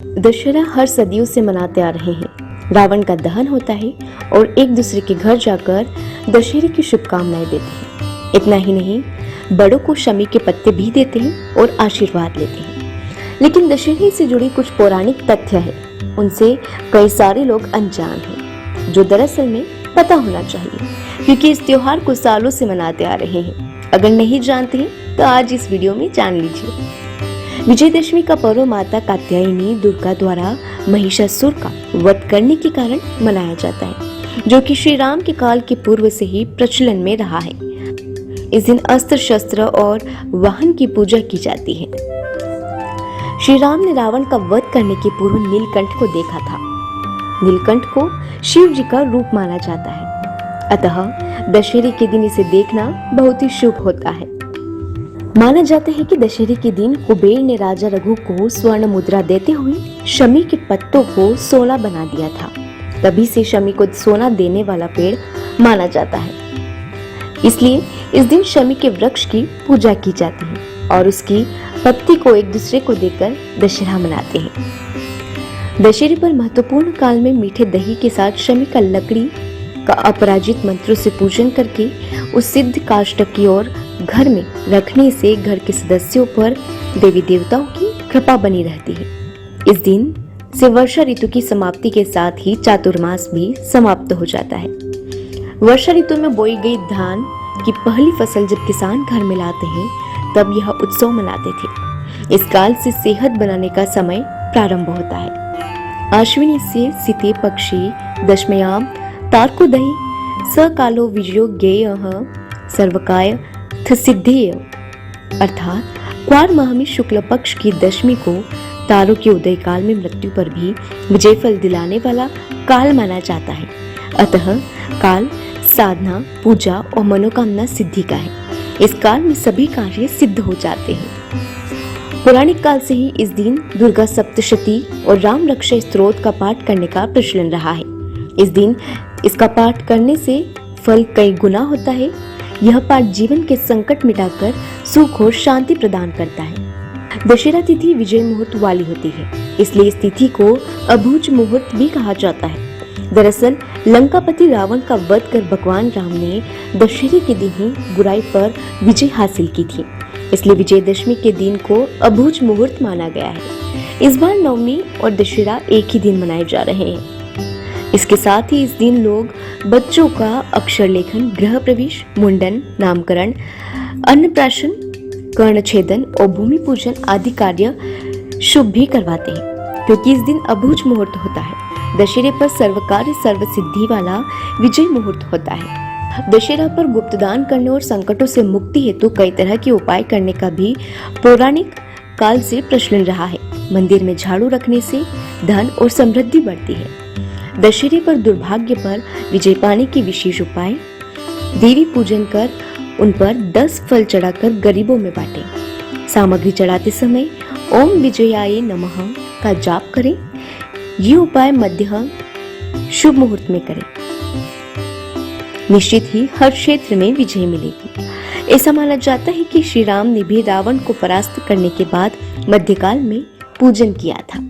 दशहरा हर सदियों से मनाते आ रहे हैं। रावण का दहन होता है और एक दूसरे के घर जाकर दशहरे की शुभकामनाएं देते हैं। इतना ही नहीं, बड़ों को शमी के पत्ते भी देते हैं और आशीर्वाद लेते हैं। लेकिन दशहरे से जुड़ी कुछ पौराणिक तथ्य है, उनसे कई सारे लोग अनजान हैं, जो दरअसल में पता होना चाहिए, क्योंकि इस त्योहार को सालों से मनाते आ रहे हैं। अगर नहीं जानते हैं तो आज इस वीडियो में जान लीजिए। विजयदशमी का पर्व माता कात्यायनी दुर्गा द्वारा महिषासुर का वध करने के कारण मनाया जाता है, जो कि श्री राम के काल के पूर्व से ही प्रचलन में रहा है। इस दिन अस्त्र शस्त्र और वाहन की पूजा की जाती है। श्री राम ने रावण का वध करने के पूर्व नीलकंठ को देखा था। नीलकंठ को शिव जी का रूप माना जाता है, अतः दशहरे के दिन इसे देखना बहुत ही शुभ होता है। माना जाता है कि दशहरे के दिन कुबेर ने राजा रघु को स्वर्ण मुद्रा देते हुए शमी के पत्तों को सोना बना दिया था। तभी से शमी को सोना देने वाला पेड़ माना जाता है। इसलिए इस दिन शमी के वृक्ष की पूजा की जाती है और उसकी पत्ती को एक दूसरे को देकर दशहरा मनाते हैं। दशहरे पर महत्वपूर्ण काल में मीठे दही के साथ शमी का लकड़ी का अपराजित मंत्रों से पूजन करके उस सिद्ध काष्ठ की ओर घर में रखने से घर के सदस्यों पर देवी देवताओं की कृपा बनी रहती है। इस दिन से वर्षा ऋतु की समाप्ति के साथ ही चातुर्मास भी समाप्त हो जाता है। वर्षा ऋतु में बोई गई धान की पहली फसल जब किसान घर में लाते हैं, तब यह उत्सव मनाते थे। इस काल से सेहत बनाने का समय प्रारंभ होता है। आश्विनी से सिते पक्षी दशमयाम तार्कुदयी सकालो विजयो ज्ञेयः सर्वकाय सिद्धेय, अर्थात क्वार माह में शुक्ल पक्ष की दशमी को तारों के उदय काल में मृत्यु पर भी विजय फल दिलाने वाला काल माना जाता है। अतः काल साधना, पूजा और मनोकामना सिद्धि का है। इस काल में सभी कार्य सिद्ध हो जाते हैं। पौराणिक काल से ही इस दिन दुर्गा सप्तशती और राम रक्षा स्तोत्र का पाठ करने का प्रचलन रहा है। इस दिन इसका पाठ करने से फल कई गुना होता है। यह पाठ जीवन के संकट मिटाकर सुख और शांति प्रदान करता है। दशहरा तिथि विजय मुहूर्त वाली होती है, इसलिए इस तिथि को अभुज मुहूर्त भी कहा जाता है। दरअसल लंकापति रावण का वध कर भगवान राम ने दशहरे के दिन ही बुराई पर विजय हासिल की थी, इसलिए विजयदशमी के दिन को अभुज मुहूर्त माना गया है। इस बार नवमी और दशहरा एक ही दिन मनाए जा रहे हैं। इसके साथ ही इस दिन लोग बच्चों का अक्षर लेखन, गृह प्रवेश, मुंडन, नामकरण, अन्नप्राशन, कर्णछेदन और भूमि पूजन आदि कार्य शुभ भी करवाते हैं, क्योंकि इस दिन अभुज मुहूर्त होता है। दशहरे पर सर्व कार्य सर्व सिद्धि वाला विजय मुहूर्त होता है। दशहरा पर गुप्तदान करने और संकटों से मुक्ति हेतु कई तरह के उपाय करने का भी पौराणिक काल से प्रचलन रहा है। मंदिर में झाड़ू रखने से धन और समृद्धि बढ़ती है। दशहरे पर दुर्भाग्य पर विजय पाने के विशेष उपाय: देवी पूजन कर उन पर 10 फल चढ़ाकर गरीबों में बांटें। सामग्री चढ़ाते समय ओम विजयाय नमः का जाप करें। ये उपाय मध्याह्न शुभ मुहूर्त में करें। निश्चित ही हर क्षेत्र में विजय मिलेगी। ऐसा माना जाता है कि श्री राम ने भी रावण को परास्त करने के बाद मध्यकाल में पूजन किया था।